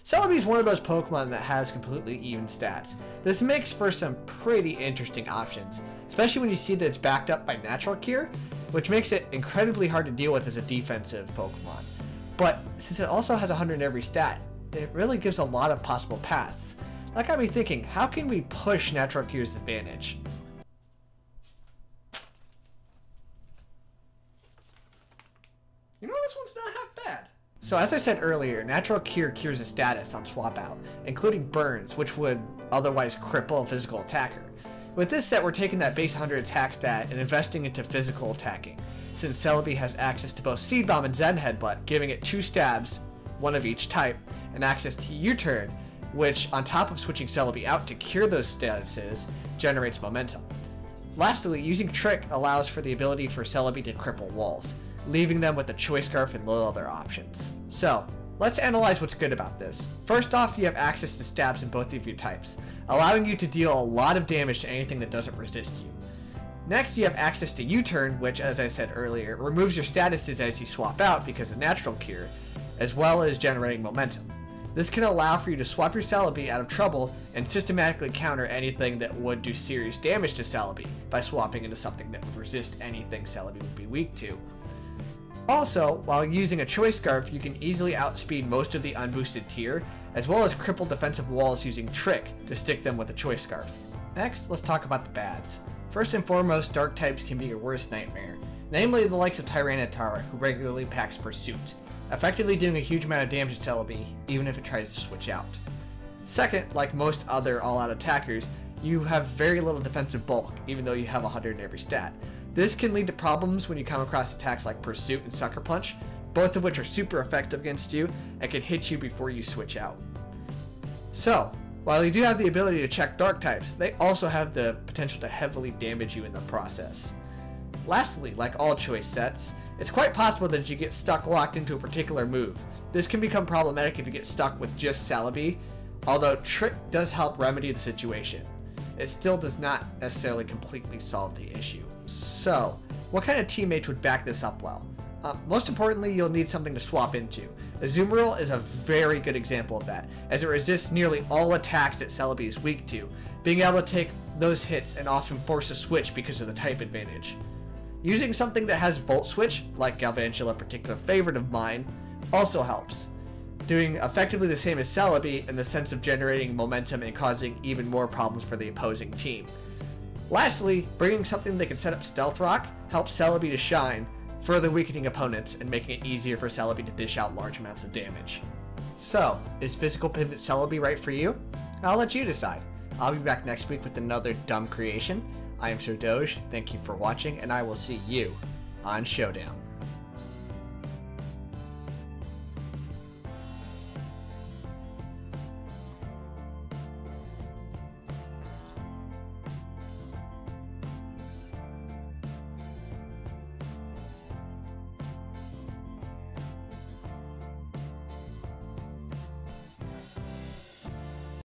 Celebi is one of those Pokemon that has completely even stats. This makes for some pretty interesting options, especially when you see that it's backed up by Natural Cure, which makes it incredibly hard to deal with as a defensive Pokemon. But since it also has 100 in every stat, it really gives a lot of possible paths. That got me thinking, how can we push Natural Cure's advantage? You know, this one's not half bad. So as I said earlier, Natural Cure cures a status on swap out, including burns, which would otherwise cripple a physical attacker. With this set, we're taking that base 100 attack stat and investing into physical attacking, since Celebi has access to both Seed Bomb and Zen Headbutt, giving it 2 stabs, one of each type, and access to U-Turn, which, on top of switching Celebi out to cure those statuses, generates momentum. Lastly, using Trick allows for the ability for Celebi to cripple walls, leaving them with the Choice Scarf and little other options. So, let's analyze what's good about this. First off, you have access to stabs in both of your types, allowing you to deal a lot of damage to anything that doesn't resist you. Next, you have access to U-Turn, which, as I said earlier, removes your statuses as you swap out because of Natural Cure, as well as generating momentum. This can allow for you to swap your Celebi out of trouble and systematically counter anything that would do serious damage to Celebi by swapping into something that would resist anything Celebi would be weak to. Also, while using a Choice Scarf, you can easily outspeed most of the unboosted tier, as well as cripple defensive walls using Trick to stick them with a Choice Scarf. Next, let's talk about the bads. First and foremost, dark types can be your worst nightmare, namely the likes of Tyranitar, who regularly packs Pursuit, effectively doing a huge amount of damage to Celebi, even if it tries to switch out. Second, like most other all-out attackers, you have very little defensive bulk, even though you have 100 in every stat. This can lead to problems when you come across attacks like Pursuit and Sucker Punch, both of which are super effective against you and can hit you before you switch out. So, while you do have the ability to check dark types, they also have the potential to heavily damage you in the process. Lastly, like all choice sets, it's quite possible that you get stuck locked into a particular move. This can become problematic if you get stuck with just Celebi, although Trick does help remedy the situation. It still does not necessarily completely solve the issue. So, what kind of teammates would back this up well? Most importantly, you'll need something to swap into. Azumarill is a very good example of that, as it resists nearly all attacks that Celebi is weak to, being able to take those hits and often force a switch because of the type advantage. Using something that has Volt Switch, like Galvantula, a particular favorite of mine, also helps, doing effectively the same as Celebi in the sense of generating momentum and causing even more problems for the opposing team. Lastly, bringing something that can set up Stealth Rock helps Celebi to shine, further weakening opponents and making it easier for Celebi to dish out large amounts of damage. So, is Physical Pivot Celebi right for you? I'll let you decide. I'll be back next week with another dumb creation. I am Sir Doge, thank you for watching, and I will see you on Showdown.